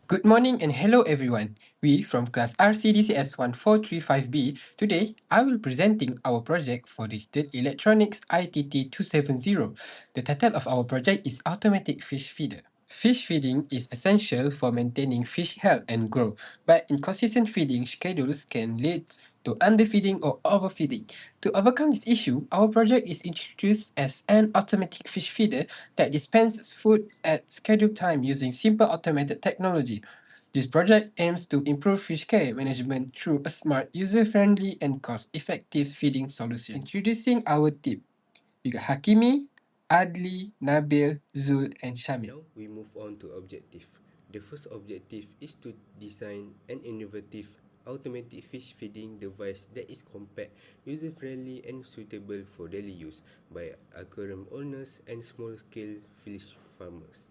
Good morning and hello everyone. We from class RCDCS 1435B. Today, I will presenting our project for digital electronics ITT270. The title of our project is Automatic Fish Feeder. Fish feeding is essential for maintaining fish health and growth, but inconsistent feeding schedules can lead to underfeeding or overfeeding. To overcome this issue, our project is introduced as an automatic fish feeder that dispenses food at scheduled time using simple automated technology. This project aims to improve fish care management through a smart, user-friendly, and cost-effective feeding solution. Introducing our team. We got Hakimi, Adli, Nabil, Zul, and Shamil. Now we move on to objective. The first objective is to design an innovative automatic fish feeding device that is compact, user-friendly and suitable for daily use by aquarium owners and small-scale fish farmers.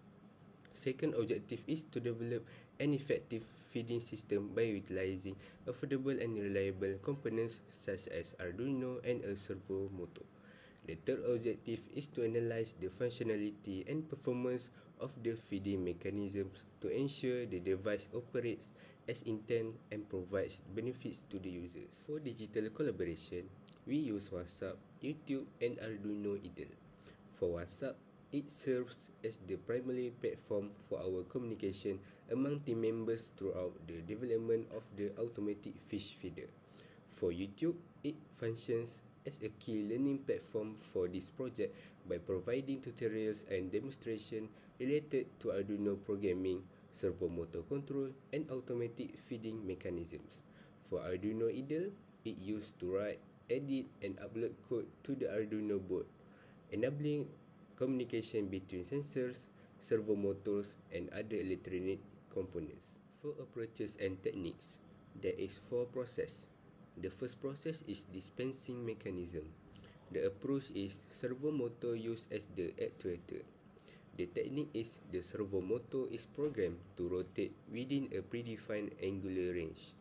Second objective is to develop an effective feeding system by utilizing affordable and reliable components such as Arduino and a servo motor. The third objective is to analyze the functionality and performance of the feeding mechanisms to ensure the device operates as intended and provides benefits to the users. For digital collaboration, we use WhatsApp, YouTube, and Arduino IDLE. For WhatsApp, it serves as the primary platform for our communication among team members throughout the development of the automatic fish feeder. For YouTube, it functions as a key learning platform for this project by providing tutorials and demonstration related to Arduino programming, servo motor control, and automatic feeding mechanisms. For Arduino IDLE, it used to write, edit, and upload code to the Arduino board, enabling communication between sensors, servo motors, and other electronic components. For approaches and techniques, there is four processes. The first process is dispensing mechanism. The approach is servo motor used as the actuator. The technique is the servo motor is programmed to rotate within a predefined angular range.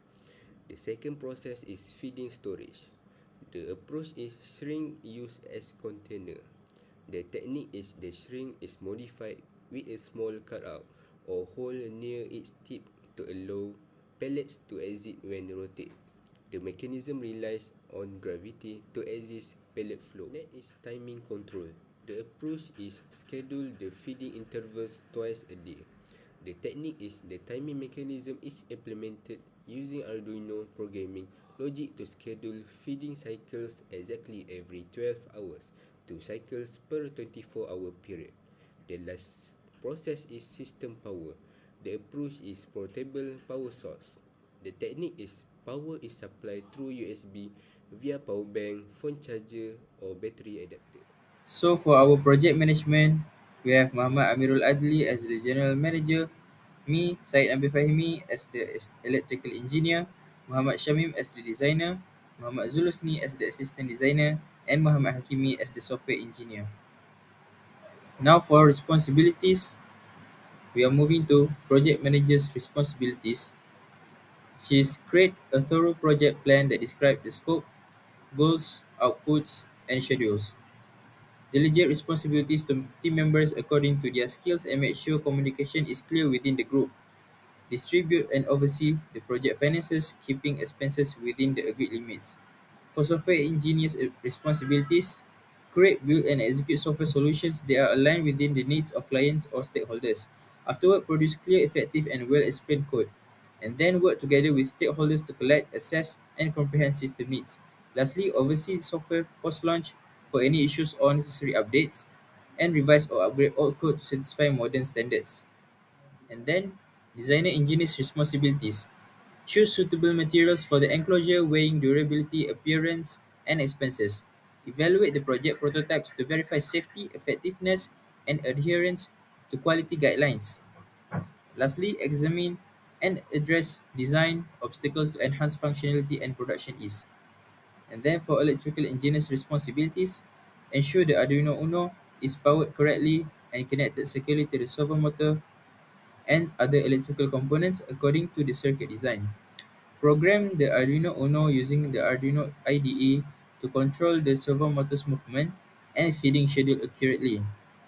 The second process is feeding storage. The approach is shrink used as container. The technique is the shrink is modified with a small cutout or hole near its tip to allow pellets to exit when rotated. The mechanism relies on gravity to assist pellet flow. Next is timing control. The approach is schedule the feeding intervals twice a day. The technique is the timing mechanism is implemented using Arduino programming logic to schedule feeding cycles exactly every 12 hours, 2 cycles per 24-hour period. The last process is system power. The approach is portable power source. The technique is power is supplied through USB via power bank, phone charger, or battery adapter. So for our project management, we have Muhammad Amirul Adli as the general manager, me, Syed Nabil Fahimi as the electrical engineer, Muhammad Shamim as the designer, Muhammad Zulusni as the assistant designer, and Muhammad Hakimi as the software engineer. Now for responsibilities, we are moving to project manager's responsibilities. She is create a thorough project plan that describes the scope, goals, outputs, and schedules. Delegate responsibilities to team members according to their skills and make sure communication is clear within the group. Distribute and oversee the project finances, keeping expenses within the agreed limits. For software engineers' responsibilities, create, build, and execute software solutions that are aligned within the needs of clients or stakeholders. Afterward, produce clear, effective, and well-explained code, and then work together with stakeholders to collect, assess, and comprehend system needs. Lastly, oversee software post-launch for any issues or necessary updates, and revise or upgrade all code to satisfy modern standards. And then, designer engineers' responsibilities. Choose suitable materials for the enclosure, weighing durability, appearance, and expenses. Evaluate the project prototypes to verify safety, effectiveness, and adherence to quality guidelines. Lastly, examine and address design obstacles to enhance functionality and production ease. And then for electrical engineers' responsibilities, ensure the Arduino Uno is powered correctly and connected securely to the servo motor and other electrical components according to the circuit design. Program the Arduino Uno using the Arduino IDE to control the servo motor's movement and feeding schedule accurately.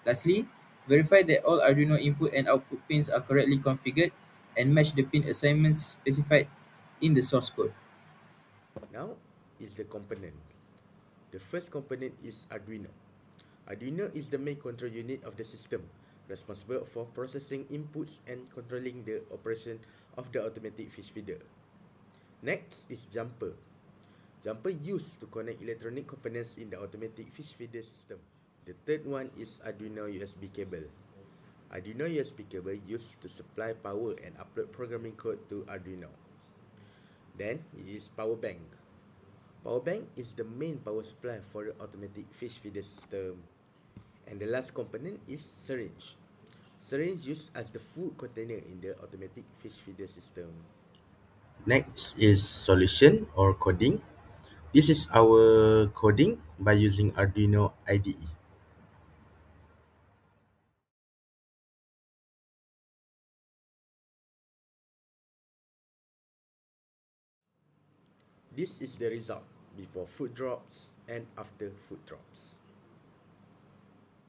Lastly, verify that all Arduino input and output pins are correctly configured and match the pin assignments specified in the source code. Now is the component. The first component is Arduino. Arduino is the main control unit of the system, responsible for processing inputs and controlling the operation of the automatic fish feeder. Next is Jumper. Jumper used to connect electronic components in the automatic fish feeder system. The third one is Arduino USB cable. Arduino USB cable used to supply power and upload programming code to Arduino. Then is Power Bank. Power bank is the main power supply for the automatic fish feeder system. And the last component is syringe. Syringe used as the food container in the automatic fish feeder system. Next is solution or coding. This is our coding by using Arduino IDE. This is the result before food drops and after food drops.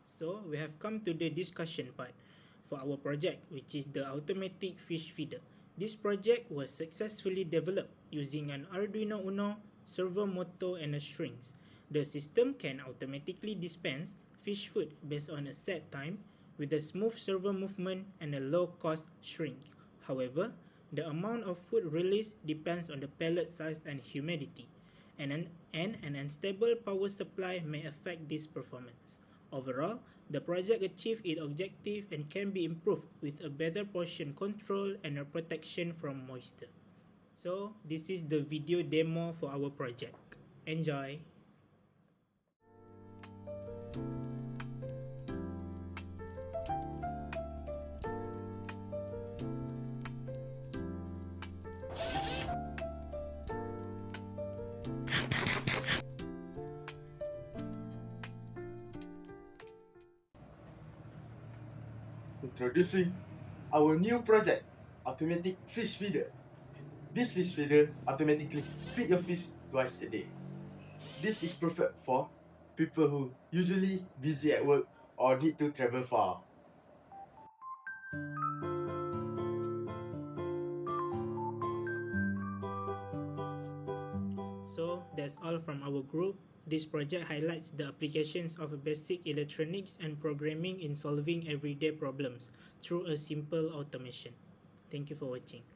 So we have come to the discussion part for our project, which is the automatic fish feeder. This project was successfully developed using an Arduino Uno, servo motor and a strings. The system can automatically dispense fish food based on a set time with a smooth servo movement and a low cost shrink. However, the amount of food released depends on the pellet size and humidity, and an unstable power supply may affect this performance. Overall, the project achieved its objective and can be improved with a better portion control and a protection from moisture. So, this is the video demo for our project. Enjoy! Introducing our new project, Automatic Fish Feeder. This fish feeder automatically feed your fish twice a day. This is perfect for people who usually busy at work or need to travel far. So, that's all from our group. This project highlights the applications of basic electronics and programming in solving everyday problems through a simple automation. Thank you for watching.